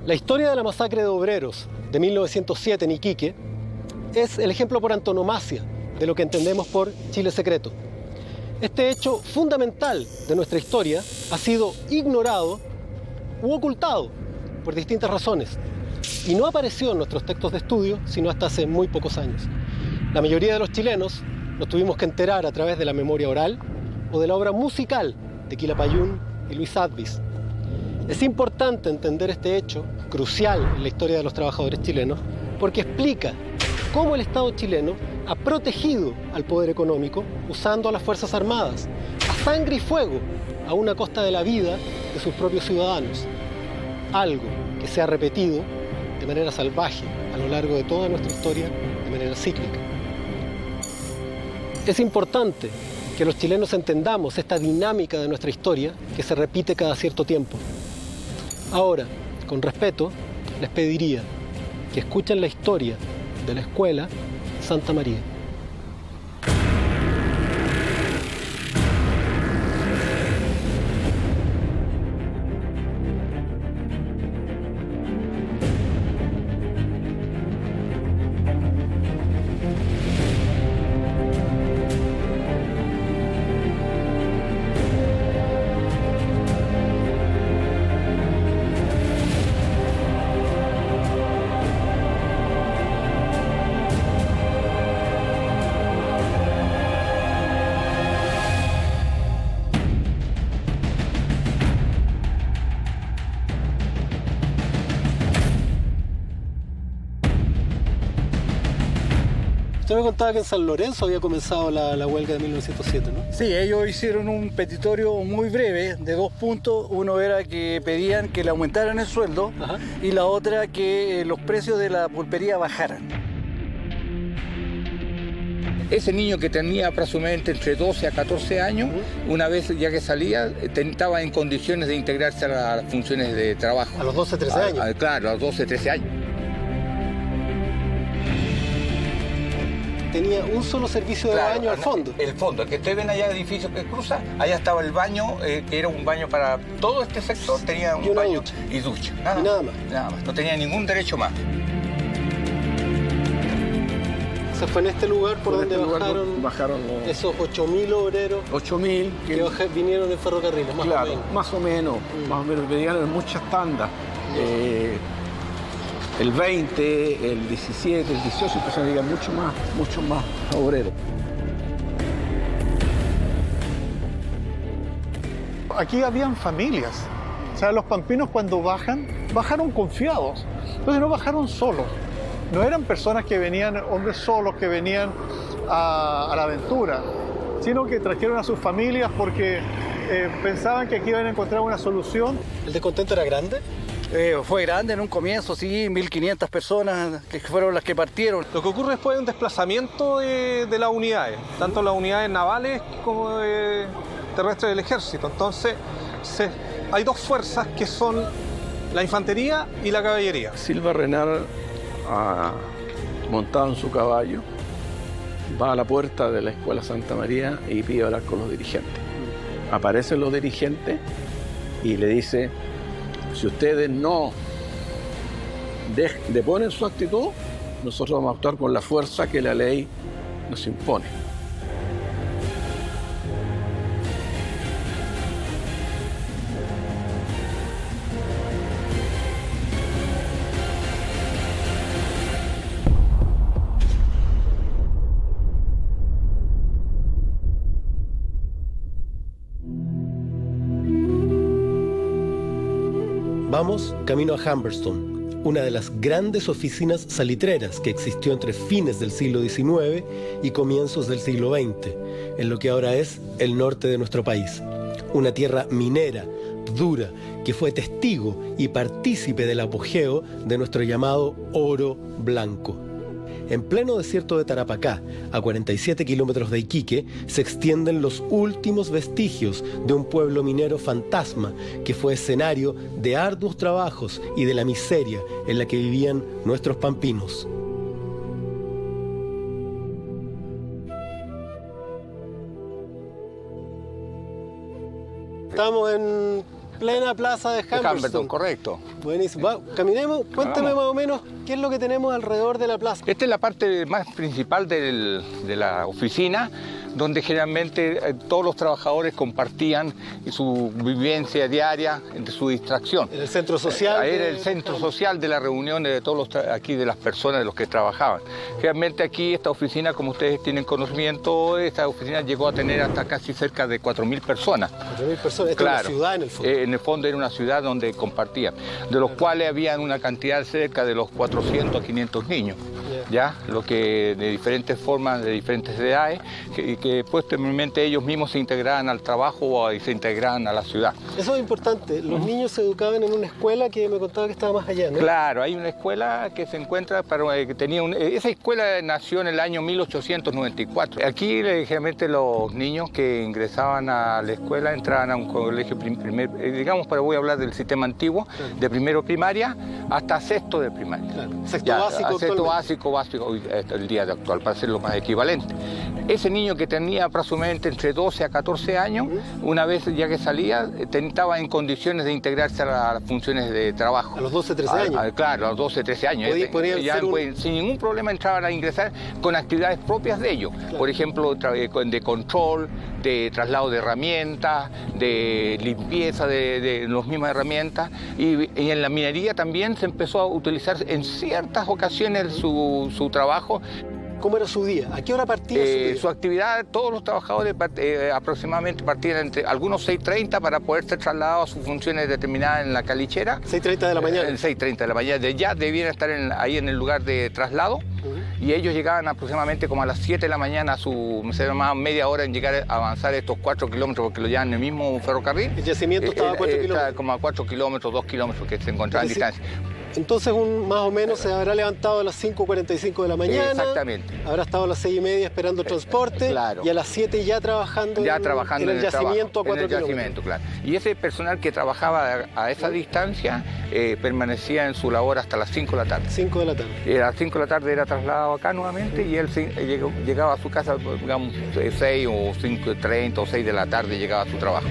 La historia de la masacre de obreros de 1907 en Iquique es el ejemplo por antonomasia de lo que entendemos por Chile secreto. Este hecho fundamental de nuestra historia ha sido ignorado u ocultado por distintas razones y no apareció en nuestros textos de estudio sino hasta hace muy pocos años. La mayoría de los chilenos nos tuvimos que enterar a través de la memoria oral o de la obra musical de Quilapayún y Luis Advis. Es importante entender este hecho, crucial en la historia de los trabajadores chilenos, porque explica cómo el Estado chileno ha protegido al poder económico usando a las Fuerzas Armadas, a sangre y fuego, a una costa de la vida de sus propios ciudadanos. Algo que se ha repetido de manera salvaje a lo largo de toda nuestra historia, de manera cíclica. Es importante que los chilenos entendamos esta dinámica de nuestra historia que se repite cada cierto tiempo. Ahora, con respeto, les pediría que escuchen la historia de la Escuela Santa María. Usted me contaba que en San Lorenzo había comenzado la huelga de 1907, ¿no? Sí, ellos hicieron un petitorio muy breve de 2 puntos. Uno era que pedían que le aumentaran el sueldo. Ajá. Y la otra que los precios de la pulpería bajaran. Ese niño que tenía aproximadamente entre 12 a 14 años, una vez ya que salía, estaba en condiciones de integrarse a las funciones de trabajo. A los 12, 13 años. Claro, a los 12, 13 años. Tenía un solo servicio de baño al fondo. El fondo, el que ustedes ven allá, el edificio que cruza, allá estaba el baño, que era un baño para todo este sector, tenía un baño y ducha. Y nada más. Nada más, no tenía ningún derecho más. O sea, fue en este lugar por donde bajaron esos 8.000 obreros 8.000 que vinieron en ferrocarriles, más o menos. Más o menos, venían en muchas tandas. El 20, el 17, el 18 empezaron a llegar mucho más obreros. Aquí habían familias. O sea, los pampinos cuando bajaron confiados. Entonces no bajaron solos. No eran personas que venían, hombres solos que venían a la aventura, sino que trajeron a sus familias porque pensaban que aquí iban a encontrar una solución. ¿El descontento era grande? Fue grande en un comienzo, sí, 1.500 personas que fueron las que partieron. Lo que ocurre después es un desplazamiento de las unidades, tanto las unidades navales como terrestres del ejército. Entonces, hay 2 fuerzas que son la infantería y la caballería. Silva Renal, montado en su caballo, va a la puerta de la Escuela Santa María y pide hablar con los dirigentes. Aparecen los dirigentes y le dice: si ustedes no deponen su actitud, nosotros vamos a actuar con la fuerza que la ley nos impone. Vamos camino a Humberstone, una de las grandes oficinas salitreras que existió entre fines del siglo XIX y comienzos del siglo XX, en lo que ahora es el norte de nuestro país. Una tierra minera, dura, que fue testigo y partícipe del apogeo de nuestro llamado oro blanco. En pleno desierto de Tarapacá, a 47 kilómetros de Iquique, se extienden los últimos vestigios de un pueblo minero fantasma que fue escenario de arduos trabajos y de la miseria en la que vivían nuestros pampinos. Estamos en plena plaza de Humberston. Correcto. Buenísimo. Caminemos, cuénteme más o menos qué es lo que tenemos alrededor de la plaza. Esta es la parte más principal de la oficina, donde generalmente todos los trabajadores compartían su vivencia diaria, de su distracción. En el centro social. Era el centro social de las reuniones de todos aquí de las personas, de los que trabajaban. Realmente aquí esta oficina, como ustedes tienen conocimiento, esta oficina llegó a tener hasta casi cerca de 4.000 personas. 4.000 personas. Esta es una ciudad en el fondo. En el fondo era una ciudad donde compartían, de los cuales habían una cantidad cerca de los 400 a 500 niños. ¿Ya? Lo que de diferentes formas, de diferentes edades, que posteriormente ellos mismos se integraban al trabajo y se integraban a la ciudad. Eso es importante. Los niños se educaban en una escuela que me contaba que estaba más allá, ¿no? Claro, hay una escuela que se encuentra, que tenía esa escuela nació en el año 1894. Aquí generalmente los niños que ingresaban a la escuela entraban a un colegio digamos, pero voy a hablar del sistema antiguo, de primero primaria hasta sexto de primaria. Claro. Sexto básico. El día de actual, para ser lo más equivalente. Ese niño que tenía aproximadamente entre 12 a 14 años, una vez ya que salía, estaba en condiciones de integrarse a las funciones de trabajo. A los 12, 13 años. Claro, a los 12, 13 años. Sin ningún problema entraban a ingresar con actividades propias de ellos. Claro. Por ejemplo, de control, de traslado de herramientas, de limpieza de las mismas herramientas. Y en la minería también se empezó a utilizar en ciertas ocasiones su trabajo. ¿Cómo era su día? ¿A qué hora partía su día? Su actividad, todos los trabajadores aproximadamente partían entre algunos 6:30 para poder ser trasladados a sus funciones determinadas en la calichera. 6:30 de la mañana. 6:30 de la mañana. Ya debían estar ahí en el lugar de traslado. Y ellos llegaban aproximadamente como a las 7 de la mañana, se demoraba media hora en llegar a avanzar estos 4 kilómetros porque lo llevan en el mismo ferrocarril. El yacimiento estaba a 4 kilómetros. Estaba como a 4 kilómetros, 2 kilómetros que se encontraban en distancia. Entonces más o menos se habrá levantado a las 5:45 de la mañana. Exactamente. Habrá estado a las 6:30 esperando transporte. Claro. Y a las 7 ya trabajando en el yacimiento a 4 kilómetros. Claro. Y ese personal que trabajaba a esa distancia permanecía en su labor hasta las 5 de la tarde. 5 de la tarde. A las 5 de la tarde era trasladado acá nuevamente y él llegaba a su casa, digamos, 6 o 5:30 o 6 de la tarde llegaba a su trabajo.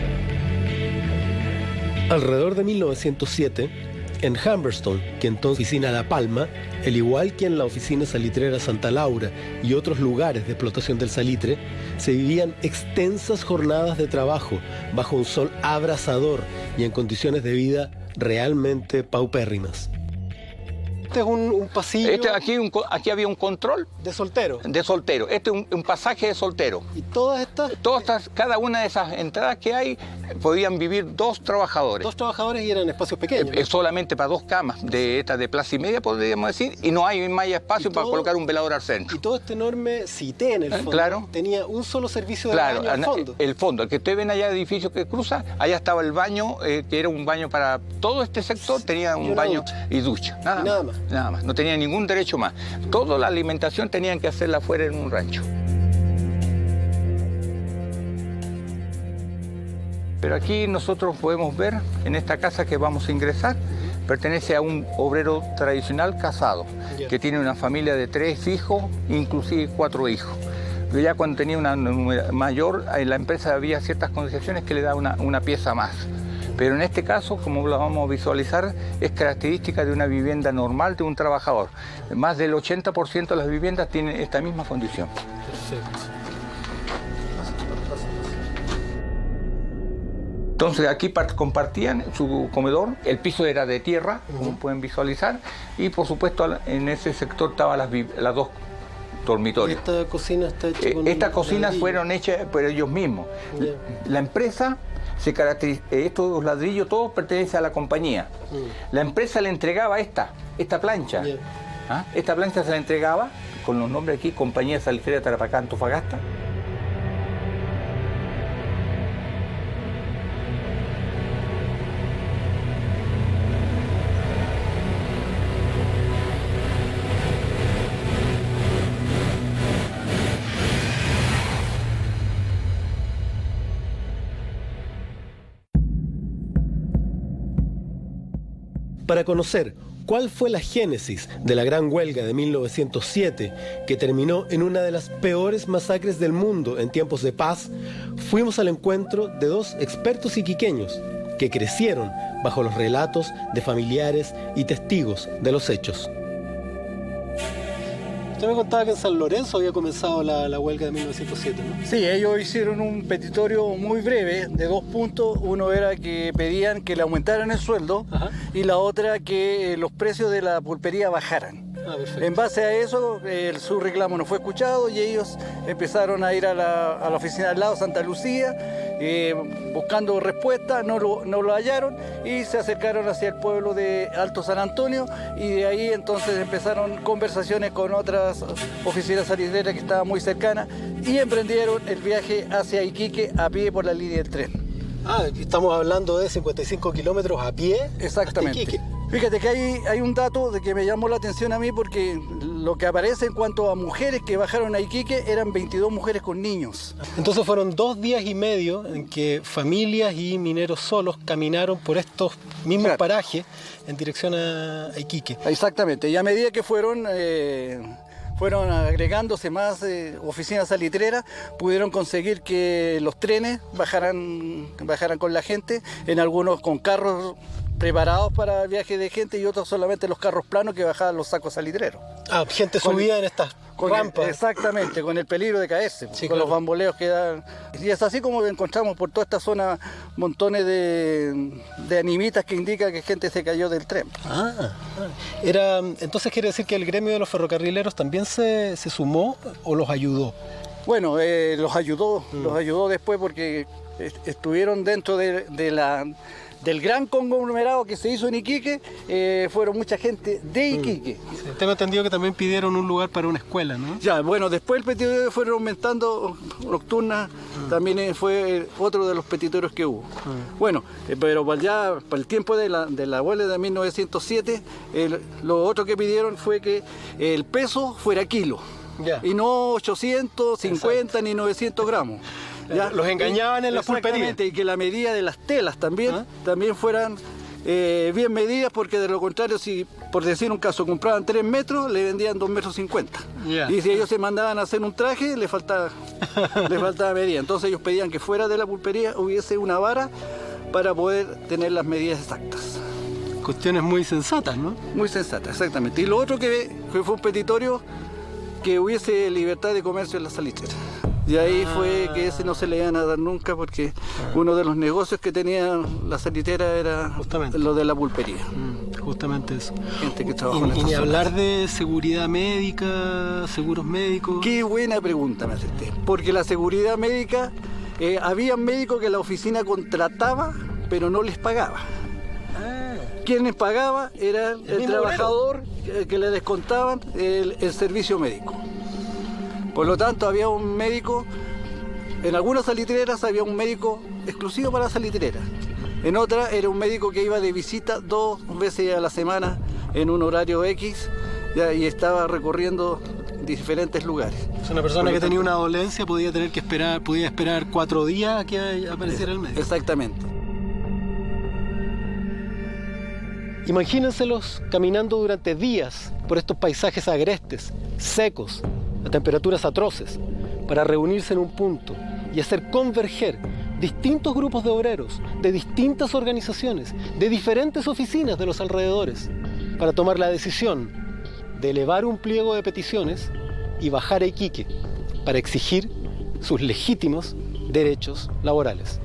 Alrededor de 1907, en Humberston, que entonces oficina La Palma, al igual que en la oficina salitrera Santa Laura y otros lugares de explotación del salitre, se vivían extensas jornadas de trabajo bajo un sol abrasador y en condiciones de vida realmente paupérrimas. Este es un pasillo... Aquí había un control. ¿De soltero? De soltero. Este es un pasaje de soltero. ¿Y todas estas? Cada una de esas entradas que hay, podían vivir 2 trabajadores. 2 trabajadores y eran espacios pequeños. Solamente para 2 camas, de plaza y media, podríamos decir, y no hay más espacio para colocar un velador al centro. Y todo este enorme cité en el fondo, claro, tenía un solo servicio de baño al fondo. El fondo, el que ustedes ven allá, el edificio que cruza, allá estaba el baño, que era un baño para todo este sector, tenía un baño y ducha. Nada más. No tenía ningún derecho más. Toda la alimentación tenían que hacerla afuera en un rancho. Pero aquí nosotros podemos ver, en esta casa que vamos a ingresar, pertenece a un obrero tradicional casado, que tiene una familia de 3 hijos, inclusive 4 hijos. Pero ya cuando tenía una mayor, en la empresa había ciertas concesiones que le da una pieza más. Pero en este caso, como lo vamos a visualizar, es característica de una vivienda normal de un trabajador. Más del 80% de las viviendas tienen esta misma condición. Perfecto. Entonces aquí compartían su comedor, el piso era de tierra, como pueden visualizar, y por supuesto en ese sector estaban las 2 dormitorios. ¿Esta cocina está hecha con Estas cocinas fueron hechas por ellos mismos. La empresa se caracteriza, estos ladrillos todos pertenecen a la compañía. La empresa le entregaba esta plancha. Esta plancha se la entregaba con los nombres aquí, Compañía Salitrera Tarapacá Antofagasta. Para conocer cuál fue la génesis de la gran huelga de 1907, que terminó en una de las peores masacres del mundo en tiempos de paz, fuimos al encuentro de 2 expertos iquiqueños, que crecieron bajo los relatos de familiares y testigos de los hechos. Usted me contaba que en San Lorenzo había comenzado la huelga de 1907, ¿no? Sí, ellos hicieron un petitorio muy breve de 2 puntos. Uno era que pedían que le aumentaran el sueldo. Ajá. Y la otra que los precios de la pulpería bajaran. En base a eso, su reclamo no fue escuchado y ellos empezaron a ir a la oficina al lado, Santa Lucía, buscando respuestas, no lo hallaron y se acercaron hacia el pueblo de Alto San Antonio y de ahí entonces empezaron conversaciones con otras oficinas salitreras que estaban muy cercanas y emprendieron el viaje hacia Iquique a pie por la línea del tren. Estamos hablando de 55 kilómetros a pie. Exactamente. Hasta Iquique. Fíjate que hay un dato de que me llamó la atención a mí porque lo que aparece en cuanto a mujeres que bajaron a Iquique eran 22 mujeres con niños. Entonces fueron 2 días y medio en que familias y mineros solos caminaron por estos mismos parajes en dirección a Iquique. Exactamente, y a medida que fueron agregándose más oficinas salitreras, pudieron conseguir que los trenes bajaran con la gente, en algunos con carros preparados para el viaje de gente y otros solamente los carros planos que bajaban los sacos salitreros. Gente subida en estas rampas. Exactamente, con el peligro de caerse, sí, con los bamboleos que dan. Y es así como encontramos por toda esta zona montones de animitas que indican que gente se cayó del tren. Entonces quiere decir que el gremio de los ferrocarrileros también se sumó o los ayudó. Bueno, los ayudó después porque estuvieron dentro del gran conglomerado que se hizo en Iquique, fueron mucha gente de Iquique. Sí, tengo entendido que también pidieron un lugar para una escuela, ¿no? Ya, bueno, después el petitorio fueron aumentando nocturnas, también fue otro de los petitorios que hubo. Bueno, pero para el tiempo de la huelga de 1907, lo otro que pidieron fue que el peso fuera kilo, y no 850 ni 900 gramos. ¿Ya? Los engañaban en la pulpería. Y que la medida de las telas también fueran bien medidas, porque de lo contrario, si por decir un caso compraban 3 metros, le vendían 2,50 metros. Y si ellos se mandaban a hacer un traje, le faltaba medida. Entonces ellos pedían que fuera de la pulpería hubiese una vara para poder tener las medidas exactas. Cuestiones muy sensatas, ¿no? Muy sensatas, exactamente. Y lo otro que fue un petitorio, que hubiese libertad de comercio en la salitrera. Y ahí fue que ese no se le iban a dar nunca, porque uno de los negocios que tenía la salitera era justamente lo de la pulpería. Justamente eso. Gente que trabajó en esta zona. Y zona. hablar de seguridad médica, seguros médicos. Qué buena pregunta me haciste. Porque la seguridad médica, había médicos que la oficina contrataba, pero no les pagaba. Quien les pagaba era el trabajador que le descontaban el servicio médico. Por lo tanto, había un médico, en algunas salitreras había un médico exclusivo para salitreras. En otras era un médico que iba de visita 2 veces a la semana en un horario X, y estaba recorriendo diferentes lugares. Es una persona que tenía una dolencia, podía esperar 4 días a que apareciera el médico. Exactamente. Imagínenselos caminando durante días por estos paisajes agrestes, secos, a temperaturas atroces, para reunirse en un punto y hacer converger distintos grupos de obreros, de distintas organizaciones, de diferentes oficinas de los alrededores, para tomar la decisión de elevar un pliego de peticiones y bajar a Iquique para exigir sus legítimos derechos laborales.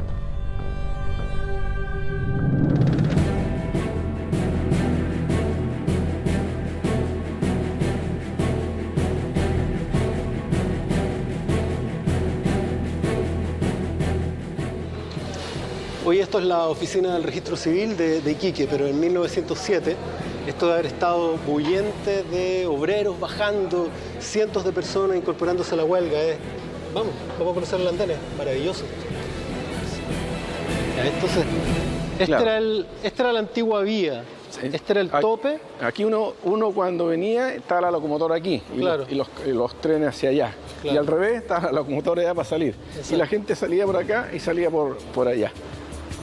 Hoy esto es la oficina del registro civil de Iquique, pero en 1907 esto debe haber estado bullente de obreros bajando, cientos de personas incorporándose a la huelga. Vamos a conocer el andén, es maravilloso. Entonces, esta era la antigua vía, este era el tope. Aquí uno cuando venía estaba la locomotora aquí y los trenes hacia allá. Y al revés estaba la locomotora allá para salir. Exacto. Y la gente salía por acá y salía por allá.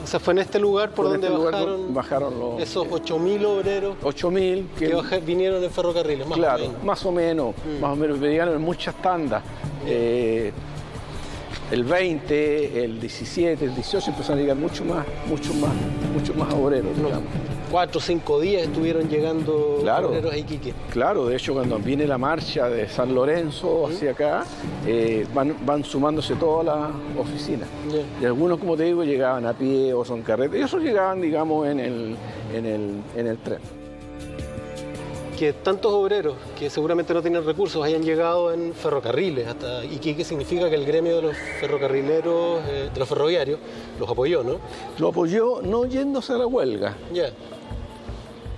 O sea, fue en este lugar por donde bajaron esos 8.000 obreros 8.000 que vinieron en ferrocarriles, más o menos. Más o menos, llegaron en muchas tandas. el 20, el 17, el 18 empezaron a llegar mucho más obreros, digamos. 4 o 5 días estuvieron llegando Claro. obreros a Iquique. Claro, de hecho cuando viene la marcha de San Lorenzo hacia acá, van sumándose todas las oficinas. Yeah. Y algunos, como te digo, llegaban a pie o son carretas. Y esos llegaban, digamos, en el tren. Que tantos obreros que seguramente no tienen recursos hayan llegado en ferrocarriles hasta Iquique significa que el gremio de los ferrocarrileros, de los ferroviarios, los apoyó, ¿no? Lo apoyó no yéndose a la huelga, Ya.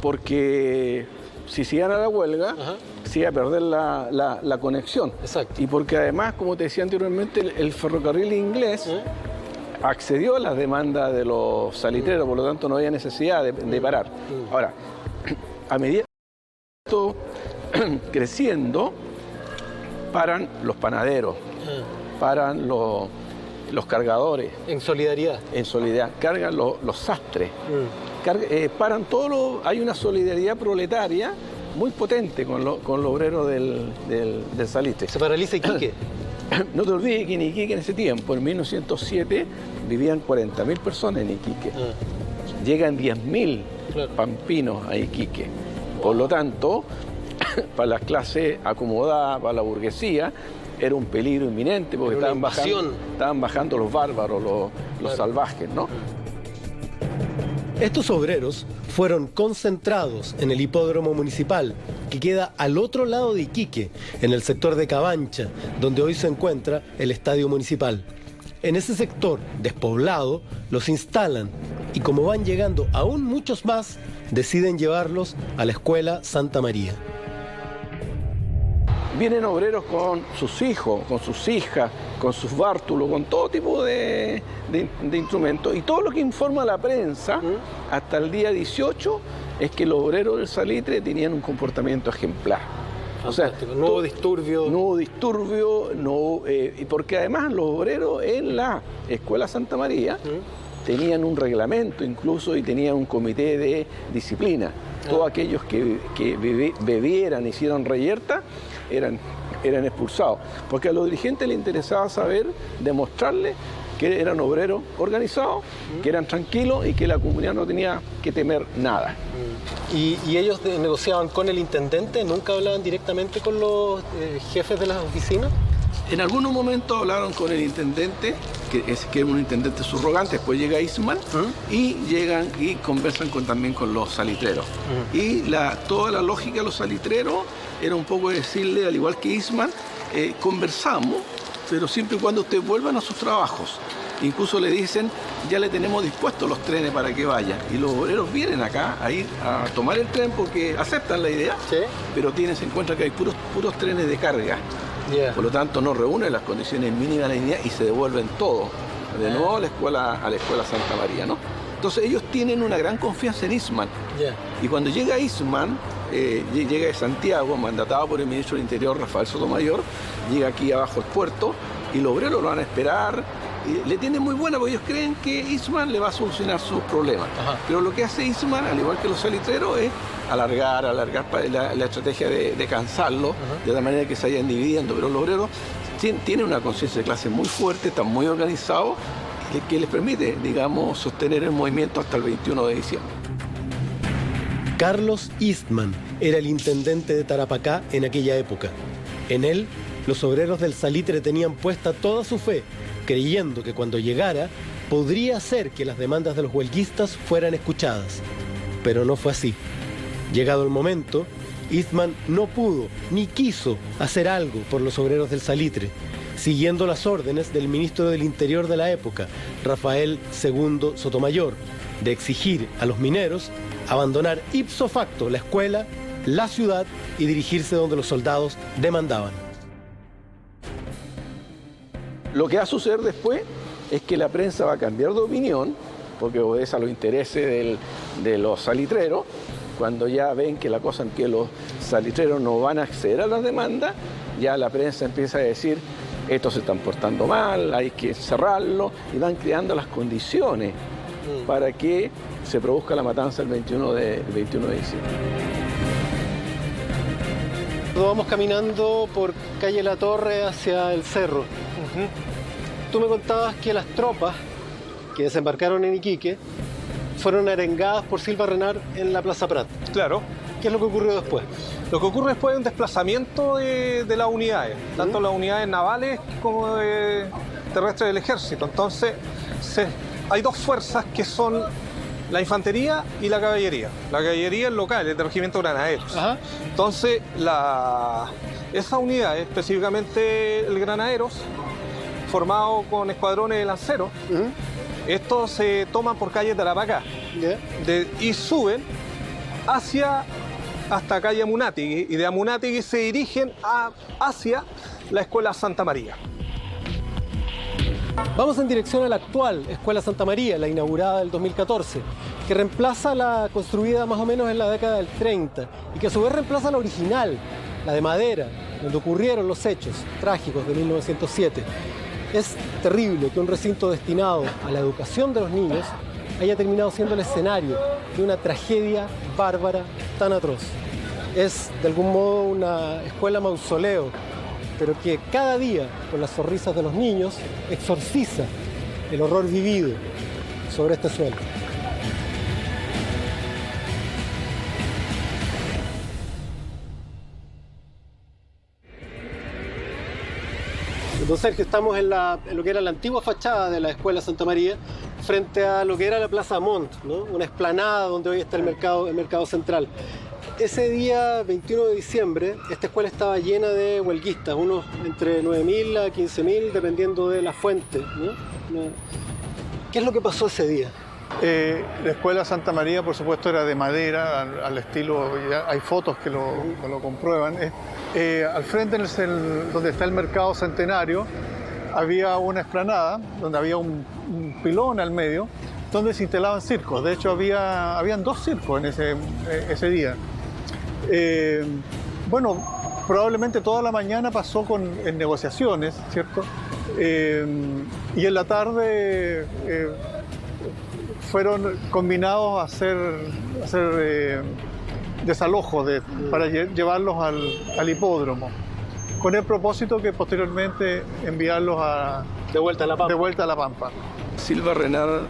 porque si se iban a la huelga, Ajá. se iba a perder la conexión. Exacto. Y porque además, como te decía anteriormente, el ferrocarril inglés accedió a las demandas de los salitreros, por lo tanto no había necesidad de parar. Ahora, a medida que esto creciendo, paran los panaderos, paran los cargadores, En solidaridad. en solidaridad, cargan los sastres, paran todo hay una solidaridad proletaria muy potente con los obreros del salitre. Se paraliza Iquique. No te olvides que en Iquique en ese tiempo, en 1907, vivían 40.000 personas en Iquique. Llegan 10.000 Claro. pampinos a Iquique. Por lo tanto, para las clases acomodadas, para la burguesía, era un peligro inminente porque Era una estaban bajando los bárbaros, los salvajes, ¿no? Estos obreros fueron concentrados en el hipódromo municipal, que queda al otro lado de Iquique, en el sector de Cabancha, donde hoy se encuentra el estadio municipal. En ese sector despoblado los instalan y como van llegando aún muchos más, deciden llevarlos a la escuela Santa María. Vienen obreros con sus hijos, con sus hijas, con sus bártulos, con todo tipo de instrumentos. Y todo lo que informa la prensa hasta el día 18 es que los obreros del salitre tenían un comportamiento ejemplar. O sea, no hubo disturbio. No hubo disturbio, porque además los obreros en la Escuela Santa María tenían un reglamento incluso y tenían un comité de disciplina. Todos aquellos que bebieran, hicieron reyerta, eran expulsados. Porque a los dirigentes les interesaba saber, demostrarles que eran obreros organizados, que eran tranquilos y que la comunidad no tenía que temer nada. ¿Y ellos negociaban con el intendente? ¿Nunca hablaban directamente con los jefes de las oficinas? En algunos momentos hablaron con el intendente, que es un intendente subrogante, después llega Eastman, y llegan y conversan también con los salitreros. Y toda la lógica de los salitreros era un poco decirle, al igual que Eastman, conversamos, pero siempre y cuando ustedes vuelvan a sus trabajos. Incluso le dicen, ya le tenemos dispuestos los trenes para que vayan. Y los obreros vienen acá a ir a tomar el tren porque aceptan la idea, pero se encuentra que hay puros trenes de carga. Yeah. Por lo tanto, no reúnen las condiciones mínimas de la dignidad y se devuelven todos de nuevo a la escuela Santa María, ¿no? Entonces ellos tienen una gran confianza en Eastman. Yeah. Y cuando llega Eastman, llega de Santiago, mandatado por el ministro del Interior, Rafael Sotomayor, llega aquí abajo al puerto y los obreros lo van a esperar. Y le tienen muy buena porque ellos creen que Eastman le va a solucionar sus problemas. Ajá. Pero lo que hace Eastman, al igual que los salitreros, es alargar la estrategia de cansarlo, de la manera que se vayan dividiendo. Pero los obreros tienen una conciencia de clase muy fuerte, están muy organizados, que les permite, digamos, sostener el movimiento hasta el 21 de diciembre. Carlos Eastman era el intendente de Tarapacá en aquella época. En él, los obreros del salitre tenían puesta toda su fe, creyendo que cuando llegara podría hacer que las demandas de los huelguistas fueran escuchadas. Pero no fue así. Llegado el momento, Eastman no pudo ni quiso hacer algo por los obreros del salitre, siguiendo las órdenes del ministro del Interior de la época, Rafael II Sotomayor, de exigir a los mineros abandonar ipso facto la escuela, la ciudad y dirigirse donde los soldados demandaban. Lo que va a suceder después es que la prensa va a cambiar de opinión, porque obedece a los intereses de los salitreros. Cuando ya ven que la cosa en que los salitreros no van a acceder a las demandas, ya la prensa empieza a decir, estos se están portando mal, hay que cerrarlo, y van creando las condiciones para que se produzca la matanza el 21 de diciembre. Vamos caminando por calle La Torre hacia el cerro. tú me contabas que las tropas que desembarcaron en Iquique fueron arengadas por Silva Renard en la Plaza Prat. Claro. ¿Qué es lo que ocurrió después? Lo que ocurre después es un desplazamiento de las unidades, tanto las unidades navales como terrestres del ejército. Entonces, hay dos fuerzas que son la infantería y la caballería. La caballería es local, es del regimiento de granaderos. Ajá. Entonces, esas unidades, específicamente el granaderos, formado con escuadrones de lanceros, estos se toman por calle Tarapacá y suben hasta calle Amunátegui, y de Amunátegui se dirigen hacia la Escuela Santa María. Vamos en dirección a la actual Escuela Santa María, la inaugurada en el 2014, que reemplaza la construida más o menos en la década del 30 y que a su vez reemplaza la original, la de madera, donde ocurrieron los hechos trágicos de 1907. Es terrible que un recinto destinado a la educación de los niños haya terminado siendo el escenario de una tragedia bárbara tan atroz. Es, de algún modo, una escuela mausoleo, pero que cada día, con las sonrisas de los niños, exorciza el horror vivido sobre este suelo. Don Sergio, estamos en lo que era la antigua fachada de la Escuela Santa María, frente a lo que era la Plaza Montt, ¿no? Una explanada donde hoy está el mercado central. Ese día 21 de diciembre, esta escuela estaba llena de huelguistas, unos entre 9.000 a 15.000, dependiendo de la fuente, ¿no? ¿Qué es lo que pasó ese día? La Escuela Santa María, por supuesto, era de madera, al estilo, ya hay fotos que lo comprueban. Al frente, donde está el Mercado Centenario, había una explanada, donde había un pilón al medio, donde se instalaban circos. De hecho, habían dos circos en ese día. Bueno, probablemente toda la mañana pasó en negociaciones, ¿cierto? Y en la tarde fueron combinados a hacer desalojos para llevarlos al hipódromo, con el propósito que posteriormente enviarlos de vuelta a La Pampa. Silva Renard,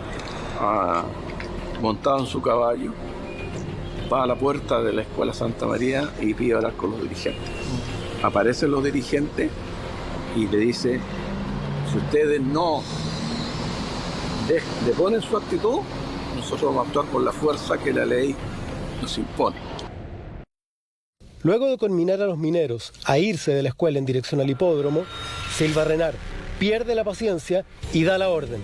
montado en su caballo, va a la puerta de la Escuela Santa María y pide hablar con los dirigentes. Aparecen los dirigentes y le dice: si ustedes no deponen su actitud, nosotros vamos a actuar con la fuerza que la ley nos impone. Luego de conminar a los mineros a irse de la escuela en dirección al hipódromo, Silva Renard pierde la paciencia y da la orden.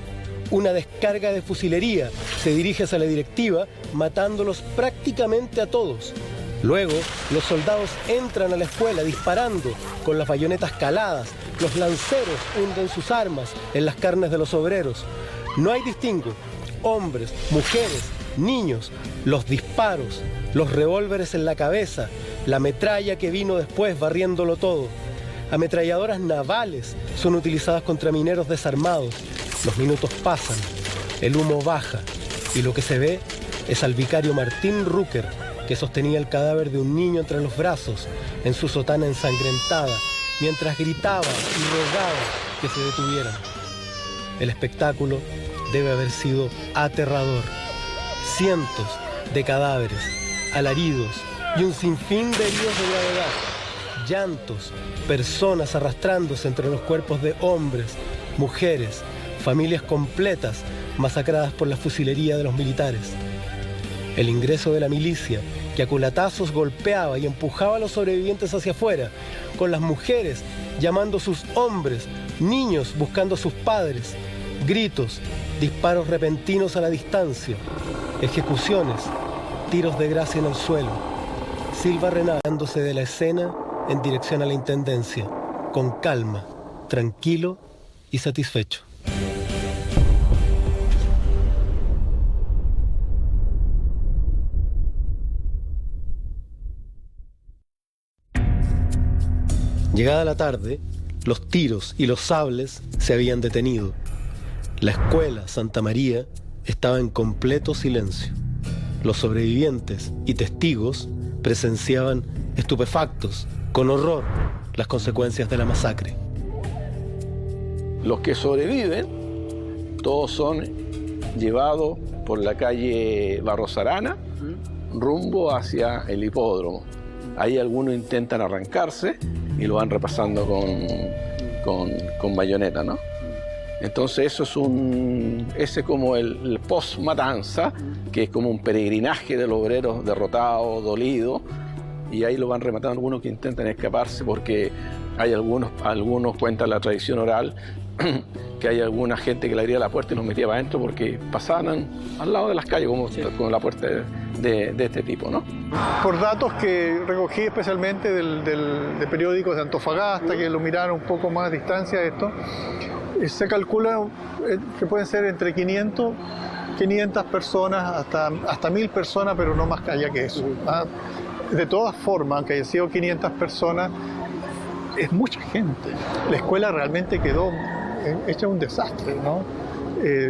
Una descarga de fusilería se dirige hacia la directiva, matándolos prácticamente a todos. Luego, los soldados entran a la escuela disparando con las bayonetas caladas. Los lanceros hunden sus armas en las carnes de los obreros. No hay distingo. Hombres, mujeres, niños, los disparos, los revólveres en la cabeza, la metralla que vino después barriéndolo todo. Ametralladoras navales son utilizadas contra mineros desarmados. Los minutos pasan, el humo baja y lo que se ve es al vicario Martín Rucker, que sostenía el cadáver de un niño entre los brazos en su sotana ensangrentada, mientras gritaba y rogaba que se detuvieran. El espectáculo debe haber sido aterrador. Cientos de cadáveres, alaridos y un sinfín de heridos de gravedad. Llantos, personas arrastrándose entre los cuerpos de hombres, mujeres, familias completas masacradas por la fusilería de los militares. El ingreso de la milicia, que a culatazos golpeaba y empujaba a los sobrevivientes hacia afuera, con las mujeres llamando a sus hombres, niños buscando a sus padres, gritos, disparos repentinos a la distancia, ejecuciones, tiros de gracia en el suelo. Silva Renard dándose de la escena en dirección a la intendencia, con calma, tranquilo y satisfecho. Llegada la tarde, los tiros y los sables se habían detenido. La escuela Santa María estaba en completo silencio. Los sobrevivientes y testigos presenciaban estupefactos, con horror, las consecuencias de la masacre. Los que sobreviven, todos son llevados por la calle Barros Arana, rumbo hacia el hipódromo. Ahí algunos intentan arrancarse y lo van repasando con bayoneta, ¿no? Entonces eso es ese como el post-matanza, que es como un peregrinaje de los obreros derrotados, dolidos, y ahí lo van rematando algunos que intentan escaparse, porque hay algunos cuentan la tradición oral, que hay alguna gente que le abría la puerta y los metía para adentro porque pasaban al lado de las calles, como la puerta de este tipo, ¿no? Por datos que recogí especialmente de periódicos de Antofagasta, que lo miraron un poco más a distancia esto, se calcula que pueden ser entre 500 personas hasta 1000 personas, pero no más allá que eso. De todas formas, aunque haya sido 500 personas, es mucha gente. La escuela realmente quedó hecha un desastre, ¿no?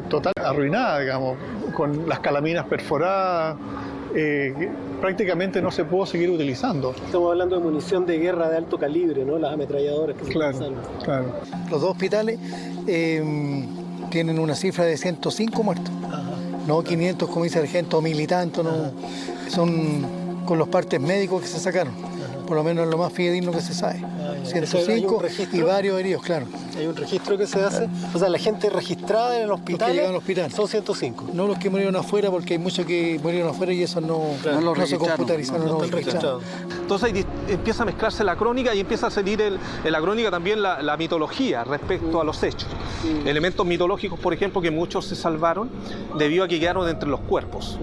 Total arruinada, digamos, con las calaminas perforadas. Prácticamente no se pudo seguir utilizando. Estamos hablando de munición de guerra de alto calibre, ¿no? Las ametralladoras que se utilizan. Claro. Los dos hospitales tienen una cifra de 105 muertos. Ajá. No 500 como dice el sargento o 1000 y tanto, no. Son con los partes médicos que se sacaron. Ajá. Por lo menos lo más fidedigno que se sabe. 105 y varios heridos, claro. Hay un registro que se hace. O sea, la gente registrada en el hospital, son 105. No los que murieron afuera, porque hay muchos que murieron afuera y eso no se computarizaron. No están registrados. Entonces ahí empieza a mezclarse la crónica y empieza a salir en la crónica también la mitología respecto a los hechos. Elementos mitológicos, por ejemplo, que muchos se salvaron debido a que quedaron entre los cuerpos.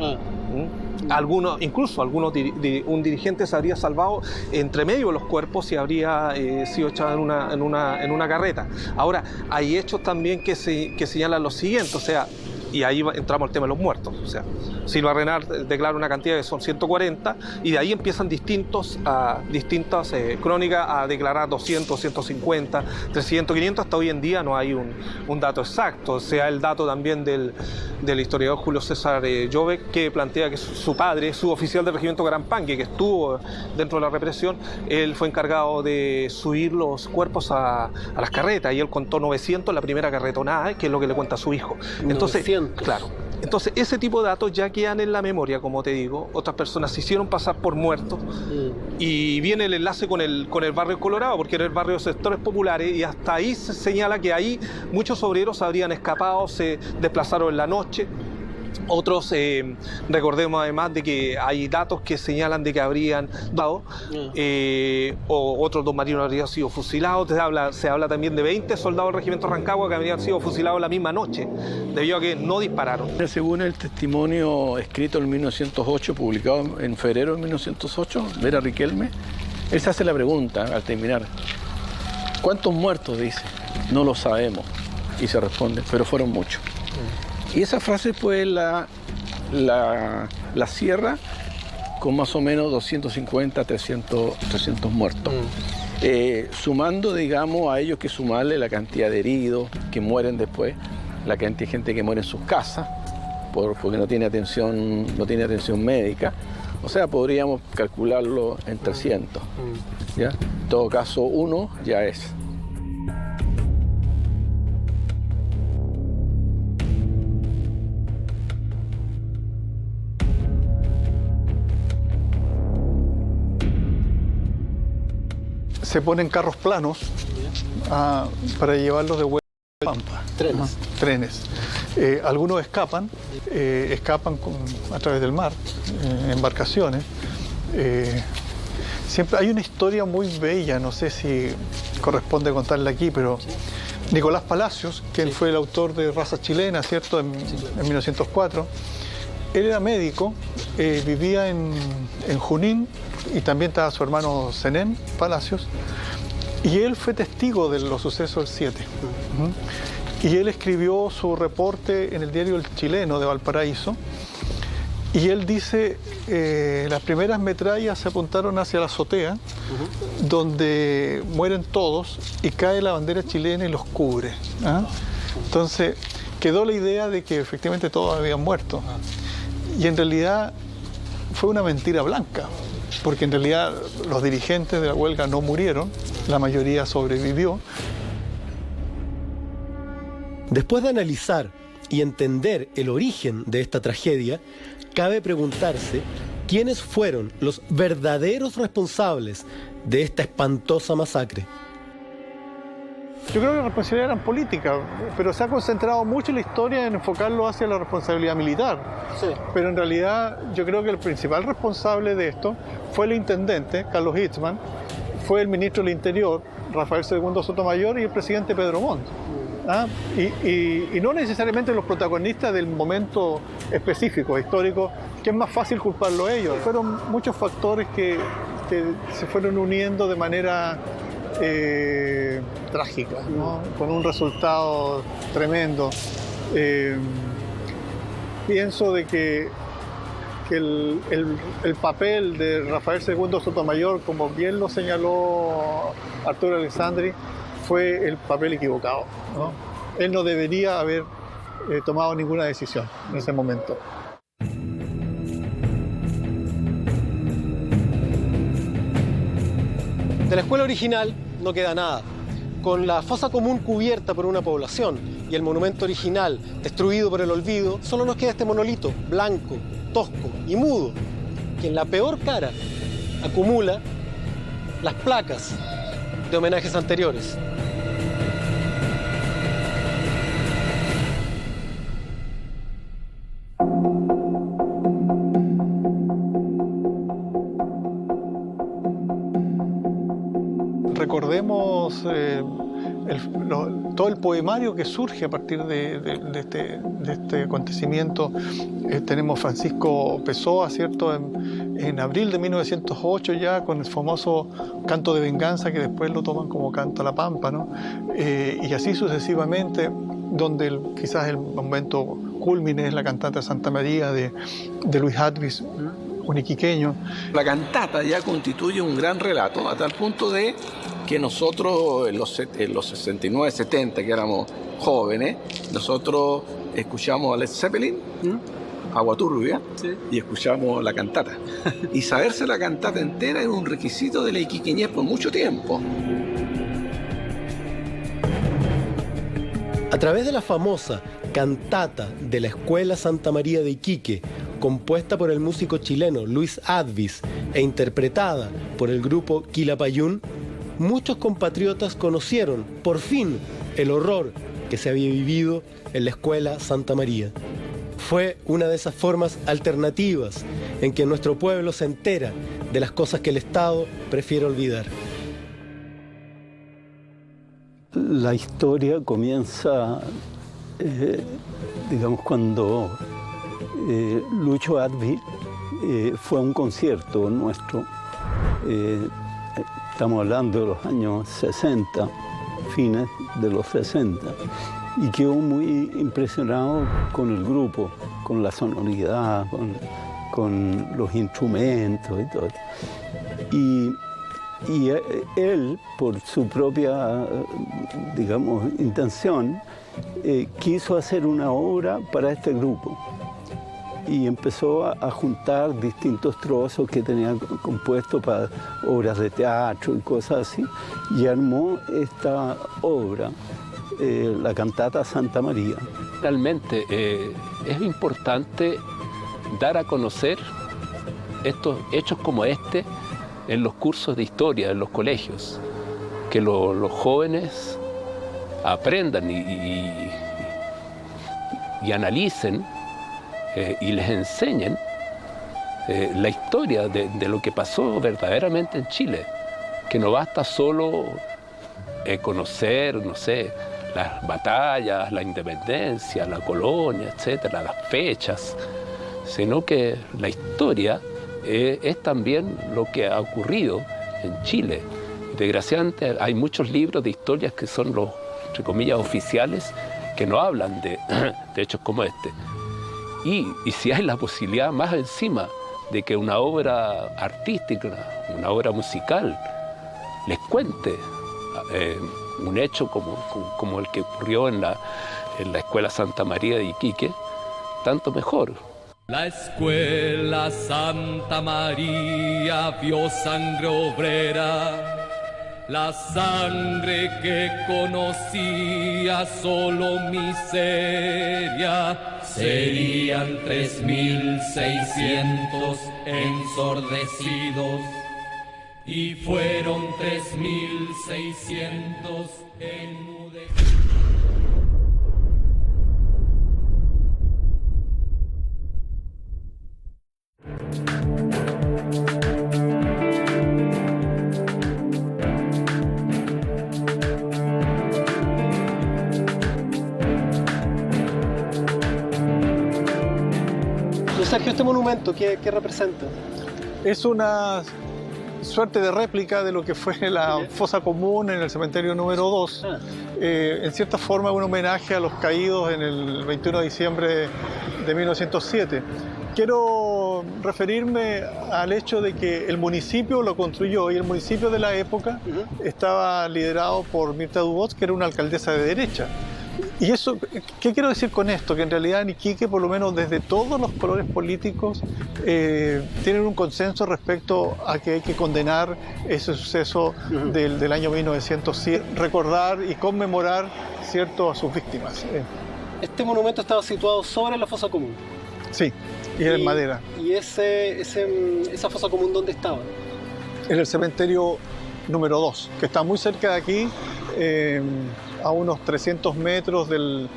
Algunos, un dirigente se habría salvado entre medio de los cuerpos y habría sido echado en una carreta. Ahora, hay hechos también que señalan lo siguiente, o sea, y ahí entramos al tema de los muertos. O sea, Silva Renard declara una cantidad que son 140 y de ahí empiezan distintas crónicas a declarar 200, 150, 300, 500. Hasta hoy en día no hay un dato exacto. O sea, el dato también del historiador Julio César Llobet, que plantea que su padre, suboficial del regimiento Carampangue, que estuvo dentro de la represión, él fue encargado de subir los cuerpos a las carretas y él contó 900 la primera carretonada, que es lo que le cuenta a su hijo. Entonces, 900. Claro. Entonces, ese tipo de datos ya quedan en la memoria, como te digo. Otras personas se hicieron pasar por muertos y viene el enlace con el barrio Colorado, porque era el barrio de sectores populares y hasta ahí se señala que ahí muchos obreros habrían escapado, se desplazaron en la noche. Otros, recordemos además de que hay datos que señalan de que habrían dado, o otros 2 marinos habrían sido fusilados. Se habla también de 20 soldados del regimiento Rancagua que habrían sido fusilados la misma noche, debido a que no dispararon. Según el testimonio escrito en 1908, publicado en febrero de 1908, Vera Riquelme, él se hace la pregunta al terminar: ¿cuántos muertos? Dice. No lo sabemos. Y se responde, pero fueron muchos. Y esa frase pues la cierra con más o menos 250, 300 muertos. Sumando, digamos, a ellos que sumarle la cantidad de heridos que mueren después, la cantidad de gente que muere en sus casas porque no tiene atención médica. O sea, podríamos calcularlo en 300. ¿Ya? En todo caso, uno ya es. Se ponen carros planos para llevarlos de vuelta a Pampa. Trenes. Algunos escapan a través del mar, en embarcaciones. Siempre hay una historia muy bella, no sé si corresponde contarla aquí, pero Nicolás Palacios, que él fue el autor de Raza Chilena, ¿cierto? En 1904. Él era médico, vivía en Junín, y también estaba su hermano Zenén Palacios, y él fue testigo de los sucesos del 7. Y él escribió su reporte en el diario El Chileno de Valparaíso, y él dice, las primeras metrallas se apuntaron hacia la azotea, donde mueren todos, y cae la bandera chilena y los cubre. Entonces, quedó la idea de que efectivamente todos habían muerto. Y en realidad fue una mentira blanca, porque en realidad los dirigentes de la huelga no murieron, la mayoría sobrevivió. Después de analizar y entender el origen de esta tragedia, cabe preguntarse quiénes fueron los verdaderos responsables de esta espantosa masacre. Yo creo que las responsabilidades eran políticas, pero se ha concentrado mucho la historia en enfocarlo hacia la responsabilidad militar. Sí. Pero en realidad yo creo que el principal responsable de esto fue el intendente, Carlos Hitzman, fue el ministro del Interior, Rafael II Sotomayor, y el presidente Pedro Montt. ¿Ah? Y no necesariamente los protagonistas del momento específico, histórico, que es más fácil culparlo a ellos. Fueron muchos factores que se fueron uniendo de manera trágica, ¿no? Con un resultado tremendo. Pienso de que el papel de Rafael II Sotomayor, como bien lo señaló Arturo Alessandri, fue el papel equivocado, ¿no? Él no debería haber tomado ninguna decisión en ese momento. De la escuela original no queda nada. Con la fosa común cubierta por una población y el monumento original destruido por el olvido, solo nos queda este monolito blanco, tosco y mudo, que en la peor cara acumula las placas de homenajes anteriores. Recordemos todo el poemario que surge a partir de este acontecimiento. Tenemos Francisco Pessoa, ¿cierto?, en abril de 1908 ya, con el famoso Canto de Venganza, que después lo toman como Canto a la Pampa, ¿no? Y así sucesivamente, donde quizás el momento cúlmine es la cantata Santa María de Luis Advis, un iquiqueño. La cantata ya constituye un gran relato, a tal punto de que nosotros en los 69, 70, que éramos jóvenes, nosotros escuchamos a Led Zeppelin, Agua Turbia, sí, y escuchamos la cantata. Y saberse la cantata entera era un requisito de la iquiqueñez por mucho tiempo. A través de la famosa cantata de la Escuela Santa María de Iquique, compuesta por el músico chileno Luis Advis e interpretada por el grupo Quilapayún, muchos compatriotas conocieron, por fin, el horror que se había vivido en la Escuela Santa María. Fue una de esas formas alternativas en que nuestro pueblo se entera de las cosas que el Estado prefiere olvidar. La historia comienza, digamos, cuando Lucho Advis fue a un concierto nuestro. Estamos hablando de los años 60, fines de los 60, y quedó muy impresionado con el grupo, con la sonoridad, con los instrumentos y todo. Y él, por su propia, digamos, intención, quiso hacer una obra para este grupo. Y empezó a juntar distintos trozos que tenía compuestos para obras de teatro y cosas así, y armó esta obra, la cantata Santa María. Realmente es importante dar a conocer estos hechos como este en los cursos de historia, en los colegios, que los jóvenes aprendan y analicen y les enseñen la historia de lo que pasó verdaderamente en Chile, que no basta solo conocer, no sé, las batallas, la independencia, la colonia, etcétera, las fechas, sino que la historia es también lo que ha ocurrido en Chile. Desgraciadamente hay muchos libros de historias que son los, entre comillas, oficiales, que no hablan de hechos como este. Y si hay la posibilidad, más encima, de que una obra artística, una obra musical, les cuente un hecho como el que ocurrió en la Escuela Santa María de Iquique, tanto mejor. La Escuela Santa María vio sangre obrera La sangre que conocía solo miseria, serían 3.600 ensordecidos, y fueron 3.600 enmudecidos. Sergio, ¿este monumento qué representa? Es una suerte de réplica de lo que fue la fosa común en el cementerio número 2. En cierta forma un homenaje a los caídos en el 21 de diciembre de 1907. Quiero referirme al hecho de que el municipio lo construyó, y el municipio de la época estaba liderado por Mirta Dubos, que era una alcaldesa de derecha. Y eso, ¿qué quiero decir con esto? Que en realidad en Iquique, por lo menos desde todos los colores políticos, tienen un consenso respecto a que hay que condenar ese suceso del año 1907, recordar y conmemorar, ¿cierto?, a sus víctimas. Este monumento estaba situado sobre la fosa común. Sí, y era en madera. ¿Y esa fosa común dónde estaba? En el cementerio número 2, que está muy cerca de aquí, a unos 300 metros de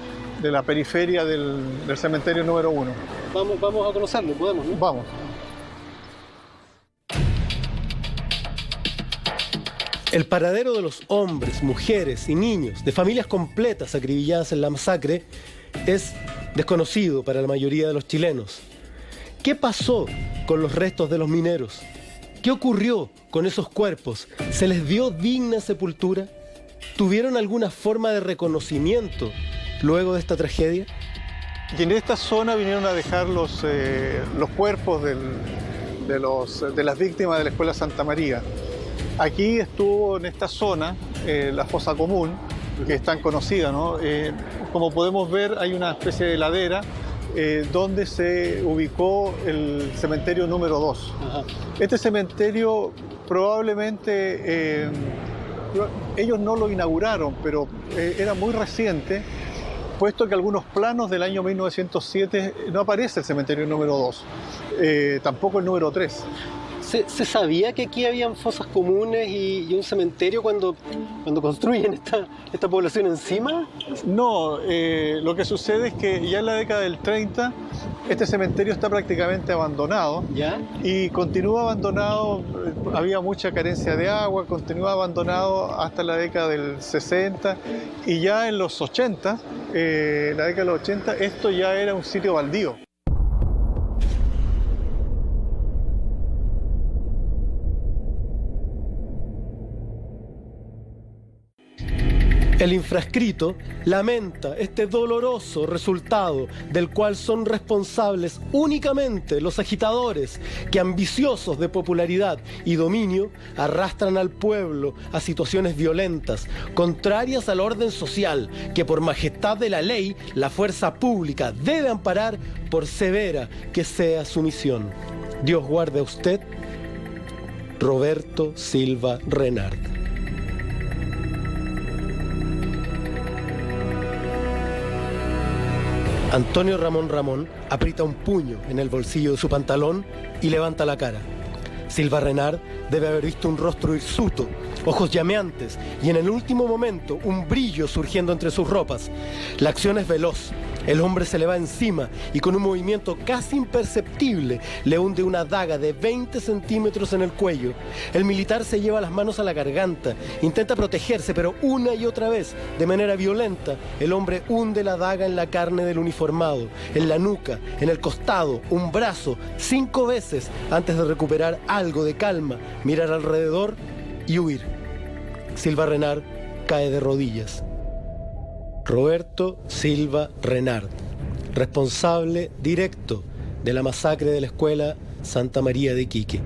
la periferia del cementerio número 1. Vamos a conocerlo, podemos, ¿no? Vamos. El paradero de los hombres, mujeres y niños de familias completas acribilladas en la masacre es desconocido para la mayoría de los chilenos. ¿Qué pasó con los restos de los mineros? ¿Qué ocurrió con esos cuerpos? ¿Se les dio digna sepultura? ¿Tuvieron alguna forma de reconocimiento luego de esta tragedia? Y en esta zona vinieron a dejar los cuerpos de las víctimas de la Escuela Santa María. Aquí estuvo en esta zona la fosa común, que es tan conocida, ¿no? Como podemos ver, hay una especie de ladera donde se ubicó el cementerio número 2. Este cementerio probablemente ellos no lo inauguraron, pero era muy reciente, puesto que algunos planos del año 1907 no aparece el cementerio número 2, tampoco el número 3. ¿Se sabía que aquí habían fosas comunes y un cementerio cuando construyen esta población encima? No, lo que sucede es que ya en la década del 30 este cementerio está prácticamente abandonado. ¿Ya? Y continúa abandonado, había mucha carencia de agua, continúa abandonado hasta la década del 60, y ya en los 80, la década de los 80, esto ya era un sitio baldío. El infrascrito lamenta este doloroso resultado del cual son responsables únicamente los agitadores que, ambiciosos de popularidad y dominio, arrastran al pueblo a situaciones violentas, contrarias al orden social que por majestad de la ley la fuerza pública debe amparar por severa que sea su misión. Dios guarde a usted, Roberto Silva Renard. Antonio Ramón aprieta un puño en el bolsillo de su pantalón y levanta la cara. Silva Renard debe haber visto un rostro hirsuto, ojos llameantes y en el último momento un brillo surgiendo entre sus ropas. La acción es veloz. El hombre se le va encima y con un movimiento casi imperceptible le hunde una daga de 20 centímetros en el cuello. El militar se lleva las manos a la garganta, intenta protegerse, pero una y otra vez, de manera violenta, el hombre hunde la daga en la carne del uniformado, en la nuca, en el costado, un brazo, 5 veces antes de recuperar algo de calma, mirar alrededor y huir. Silva Renard cae de rodillas. Roberto Silva Renard, responsable directo de la masacre de la Escuela Santa María de Iquique.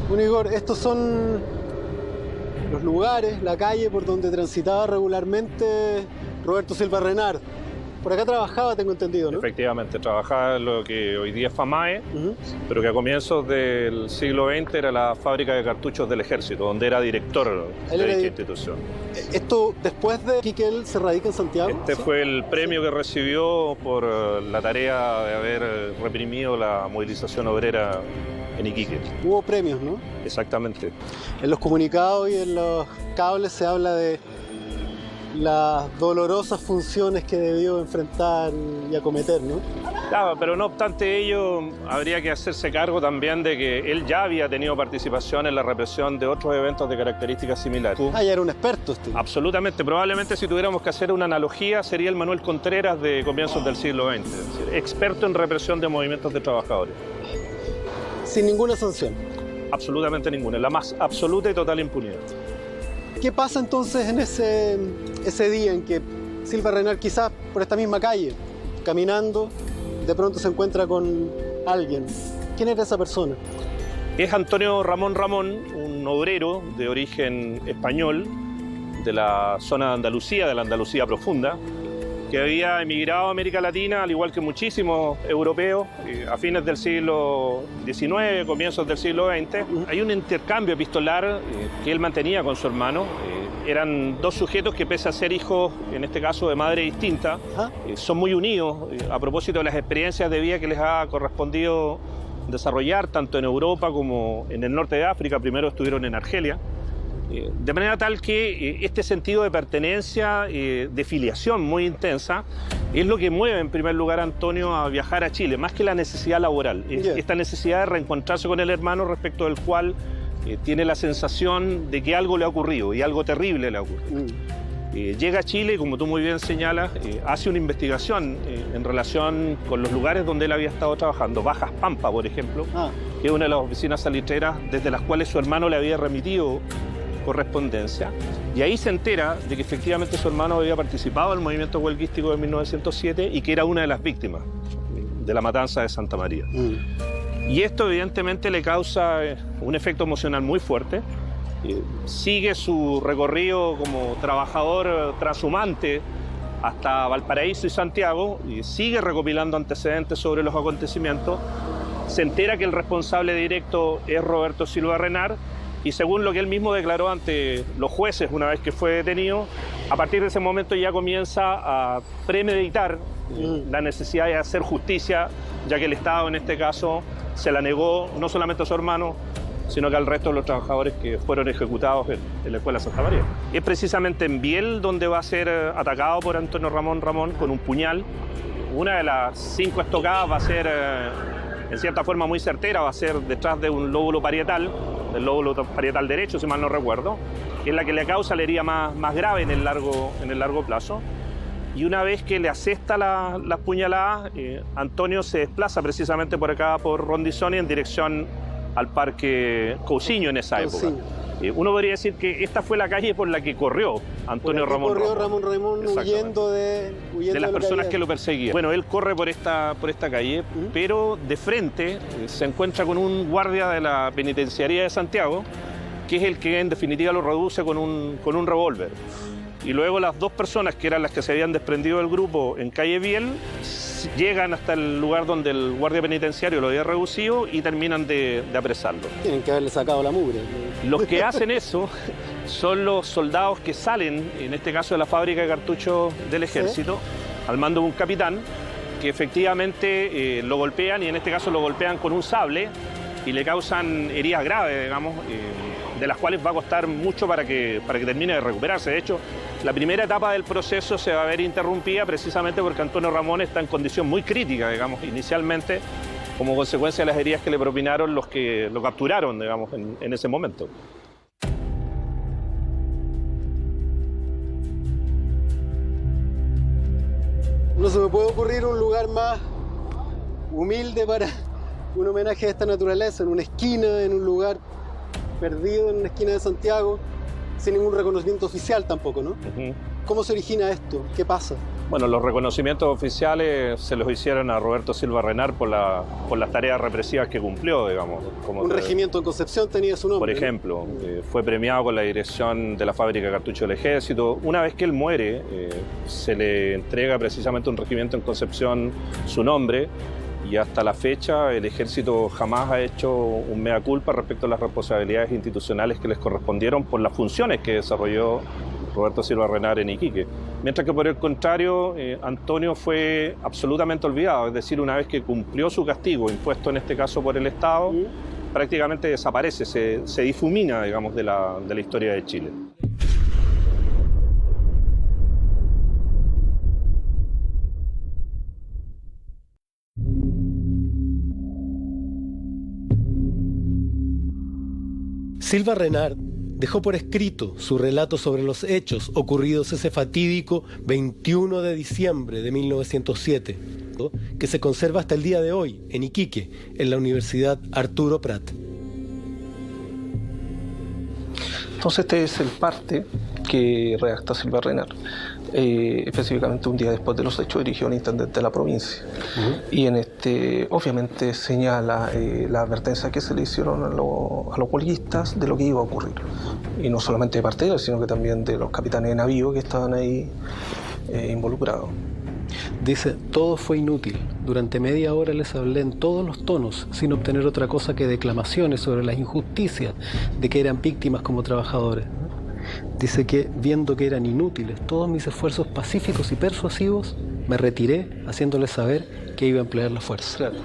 Bueno, Igor, estos son los lugares, la calle por donde transitaba regularmente Roberto Silva Renard. Por acá trabajaba, tengo entendido, ¿no? Efectivamente, trabajaba en lo que hoy día es FAMAE, pero que a comienzos del siglo XX era la fábrica de cartuchos del ejército, donde era director de dicha institución. ¿Esto después de que él se radica en Santiago? Este fue el premio que recibió por la tarea de haber reprimido la movilización obrera en Iquique. Hubo premios, ¿no? Exactamente. En los comunicados y en los cables se habla de las dolorosas funciones que debió enfrentar y acometer, ¿no? Claro, pero no obstante ello, habría que hacerse cargo también de que él ya había tenido participación en la represión de otros eventos de características similares. Ah, ya era un experto este. Absolutamente. Probablemente si tuviéramos que hacer una analogía, sería el Manuel Contreras de comienzos del siglo XX. Es decir, experto en represión de movimientos de trabajadores. Sin ninguna sanción. Absolutamente ninguna. La más absoluta y total impunidad. ¿Qué pasa entonces en ese día en que Silva Arenal, quizás por esta misma calle, caminando, de pronto se encuentra con alguien? ¿Quién era esa persona? Es Antonio Ramón Ramón, un obrero de origen español de la zona de Andalucía, de la Andalucía profunda, que había emigrado a América Latina, al igual que muchísimos europeos, a fines del siglo XIX, comienzos del siglo XX. Hay un intercambio epistolar que él mantenía con su hermano. Eran dos sujetos que, pese a ser hijos, en este caso de madre distinta, son muy unidos a propósito de las experiencias de vida que les ha correspondido desarrollar, tanto en Europa como en el norte de África. Primero estuvieron en Argelia. De manera tal que este sentido de pertenencia, de filiación muy intensa, es lo que mueve en primer lugar a Antonio a viajar a Chile, más que la necesidad laboral. Esta necesidad de reencontrarse con el hermano respecto del cual tiene la sensación de que algo le ha ocurrido y algo terrible le ha ocurrido. Llega a Chile y, como tú muy bien señalas, hace una investigación en relación con los lugares donde él había estado trabajando. Bajas Pampa, por ejemplo, que es una de las oficinas salitreras desde las cuales su hermano le había remitido correspondencia, y ahí se entera de que efectivamente su hermano había participado en el movimiento huelguístico de 1907 y que era una de las víctimas de la matanza de Santa María. Y esto evidentemente le causa un efecto emocional muy fuerte. Sigue su recorrido como trabajador transhumante hasta Valparaíso y Santiago y sigue recopilando antecedentes sobre los acontecimientos. Se entera que el responsable directo es Roberto Silva Arenal, y según lo que él mismo declaró ante los jueces una vez que fue detenido, a partir de ese momento ya comienza a premeditar la necesidad de hacer justicia, ya que el Estado en este caso se la negó no solamente a su hermano, sino que al resto de los trabajadores que fueron ejecutados en la Escuela Santa María. Es precisamente en Biel donde va a ser atacado por Antonio Ramón Ramón con un puñal. Una de las 5 estocadas va a ser, en cierta forma muy certera, va a ser detrás de un lóbulo parietal, del lóbulo parietal derecho, si mal no recuerdo, que es la que le causa la herida más grave en el largo plazo. Y una vez que le asesta las puñaladas, Antonio se desplaza precisamente por acá, por Rondizoni, en dirección al Parque Cousiño en esa época. Uno podría decir que esta fue la calle por la que corrió Antonio Ramón Ramón huyendo de las personas que lo perseguían. Bueno, él corre por esta calle, pero de frente se encuentra con un guardia de la penitenciaría de Santiago, que es el que en definitiva lo reduce con un revólver. Y luego las dos personas que eran las que se habían desprendido del grupo en calle Biel llegan hasta el lugar donde el guardia penitenciario lo había reducido y terminan de apresarlo. Tienen que haberle sacado la mugre. Los que hacen eso son los soldados que salen, en este caso de la fábrica de cartuchos del ejército, al mando de un capitán, que efectivamente lo golpean, y en este caso lo golpean con un sable y le causan heridas graves, digamos, de las cuales va a costar mucho para que termine de recuperarse. De hecho, la primera etapa del proceso se va a ver interrumpida precisamente porque Antonio Ramón está en condición muy crítica, digamos, inicialmente, como consecuencia de las heridas que le propinaron los que lo capturaron, digamos, en ese momento. No se me puede ocurrir un lugar más humilde para un homenaje a esta naturaleza, en una esquina, en un lugar perdido, en una esquina de Santiago, sin ningún reconocimiento oficial tampoco, ¿no? ¿Cómo se origina esto? ¿Qué pasa? Bueno, los reconocimientos oficiales se los hicieron a Roberto Silva Renard por las tareas represivas que cumplió, digamos. Un regimiento en Concepción tenía su nombre. Por ejemplo, fue premiado con la dirección de la fábrica de cartuchos del Ejército. Una vez que él muere, se le entrega precisamente un regimiento en Concepción su nombre, y hasta la fecha el Ejército jamás ha hecho un mea culpa respecto a las responsabilidades institucionales que les correspondieron por las funciones que desarrolló Roberto Silva Renard en Iquique. Mientras que por el contrario, Antonio fue absolutamente olvidado, es decir, una vez que cumplió su castigo, impuesto en este caso por el Estado, prácticamente desaparece, se difumina, digamos, de la historia de Chile. Silva Renard dejó por escrito su relato sobre los hechos ocurridos ese fatídico 21 de diciembre de 1907, que se conserva hasta el día de hoy en Iquique, en la Universidad Arturo Prat. Entonces este es el parte que redacta Silva Renard. Específicamente un día después de los hechos dirigió al intendente de la provincia. Y en obviamente señala la advertencia que se le hicieron a los huelguistas de lo que iba a ocurrir. Y no solamente de parte de él, sino que también de los capitanes de navío que estaban ahí involucrados. Dice, todo fue inútil. Durante media hora les hablé en todos los tonos, sin obtener otra cosa que declamaciones sobre las injusticias de que eran víctimas como trabajadores. Dice que, viendo que eran inútiles todos mis esfuerzos pacíficos y persuasivos, me retiré haciéndoles saber que iba a emplear la fuerza. Claro.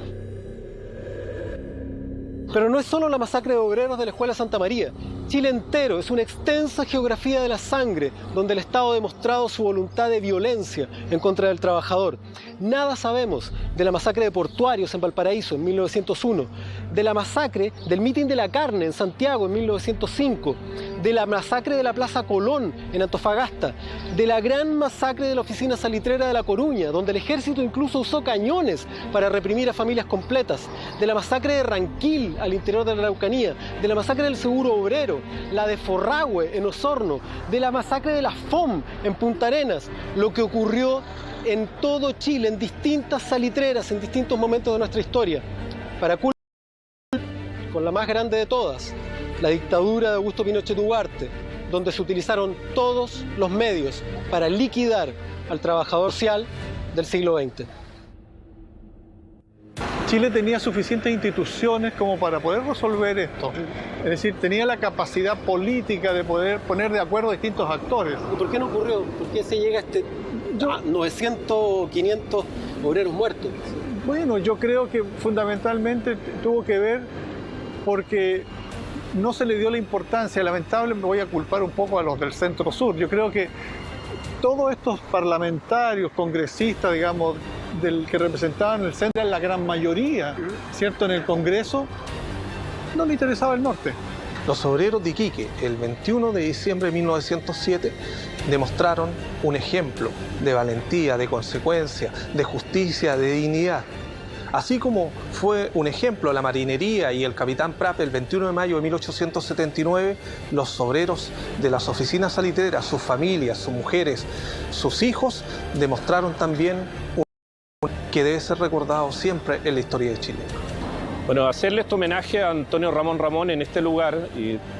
Pero no es solo la masacre de obreros de la Escuela Santa María. Chile entero es una extensa geografía de la sangre, donde el Estado ha demostrado su voluntad de violencia en contra del trabajador. Nada sabemos de la masacre de portuarios en Valparaíso en 1901, de la masacre del mitin de la carne en Santiago en 1905, de la masacre de la Plaza Colón en Antofagasta, de la gran masacre de la oficina salitrera de La Coruña, donde el ejército incluso usó cañones para reprimir a familias completas, de la masacre de Ranquil al interior de la Araucanía, de la masacre del Seguro Obrero, la de Forrahue en Osorno, de la masacre de la FOM en Punta Arenas, lo que ocurrió en todo Chile, en distintas salitreras, en distintos momentos de nuestra historia. Para culminar con la más grande de todas, la dictadura de Augusto Pinochet Ugarte, donde se utilizaron todos los medios para liquidar al trabajador social del siglo XX. Chile tenía suficientes instituciones como para poder resolver esto. Es decir, tenía la capacidad política de poder poner de acuerdo a distintos actores. ¿Y por qué no ocurrió? ¿Por qué se llega a 900, 500 obreros muertos? Bueno, yo creo que fundamentalmente tuvo que ver porque no se le dio la importancia. Lamentable, me voy a culpar un poco a los del Centro Sur. Yo creo que todos estos parlamentarios, congresistas, digamos, que representaban el centro, la gran mayoría, ¿cierto?, en el Congreso, no le interesaba el norte. Los obreros de Iquique, el 21 de diciembre de 1907, demostraron un ejemplo de valentía, de consecuencia, de justicia, de dignidad. Así como fue un ejemplo la marinería y el capitán Prat el 21 de mayo de 1879, los obreros de las oficinas salitreras, sus familias, sus mujeres, sus hijos, demostraron también que debe ser recordado siempre en la historia de Chile. Bueno, hacerle este homenaje a Antonio Ramón Ramón en este lugar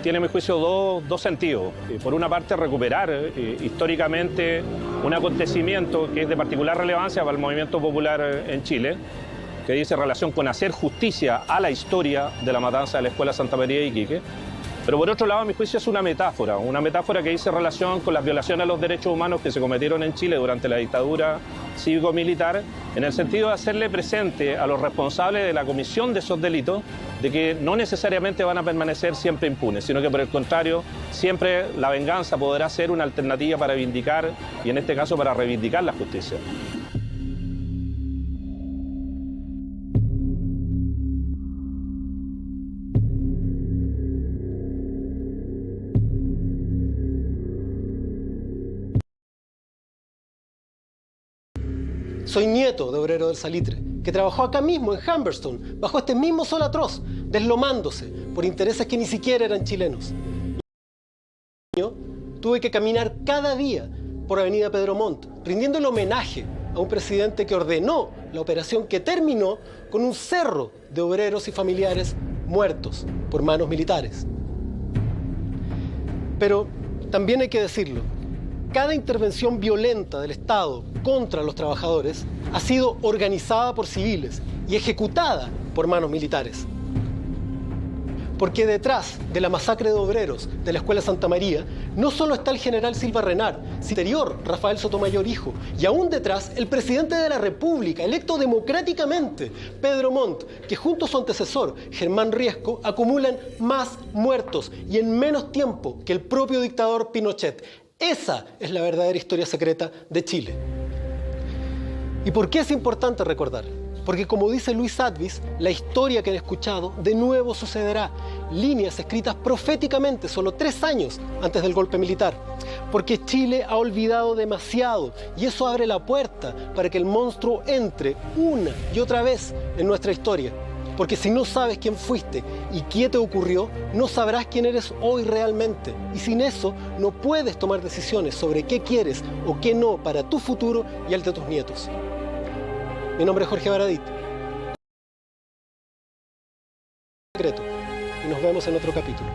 tiene, a mi juicio, dos sentidos. Por una parte, recuperar históricamente un acontecimiento que es de particular relevancia para el movimiento popular en Chile, que dice relación con hacer justicia a la historia de la matanza de la Escuela Santa María de Iquique. Pero por otro lado, a mi juicio, es una metáfora que dice relación con las violaciones a los derechos humanos que se cometieron en Chile durante la dictadura cívico-militar, en el sentido de hacerle presente a los responsables de la comisión de esos delitos de que no necesariamente van a permanecer siempre impunes, sino que por el contrario, siempre la venganza podrá ser una alternativa para vindicar, y en este caso para reivindicar la justicia. Soy nieto de obrero del salitre, que trabajó acá mismo, en Humberstone, bajo este mismo sol atroz, deslomándose por intereses que ni siquiera eran chilenos. Tuve que caminar cada día por Avenida Pedro Montt, rindiéndole homenaje a un presidente que ordenó la operación que terminó con un cerro de obreros y familiares muertos por manos militares. Pero también hay que decirlo, cada intervención violenta del Estado contra los trabajadores ha sido organizada por civiles y ejecutada por manos militares. Porque detrás de la masacre de obreros de la Escuela Santa María no solo está el general Silva Renard, sino interior Rafael Sotomayor hijo, y aún detrás el presidente de la República, electo democráticamente, Pedro Montt, que junto a su antecesor, Germán Riesco, acumulan más muertos y en menos tiempo que el propio dictador Pinochet. Esa es la verdadera historia secreta de Chile. ¿Y por qué es importante recordar? Porque como dice Luis Advis, la historia que han escuchado de nuevo sucederá. Líneas escritas proféticamente solo 3 años antes del golpe militar. Porque Chile ha olvidado demasiado y eso abre la puerta para que el monstruo entre una y otra vez en nuestra historia. Porque si no sabes quién fuiste y qué te ocurrió, no sabrás quién eres hoy realmente. Y sin eso no puedes tomar decisiones sobre qué quieres o qué no para tu futuro y el de tus nietos. Mi nombre es Jorge Baradit. Secreto. Y nos vemos en otro capítulo.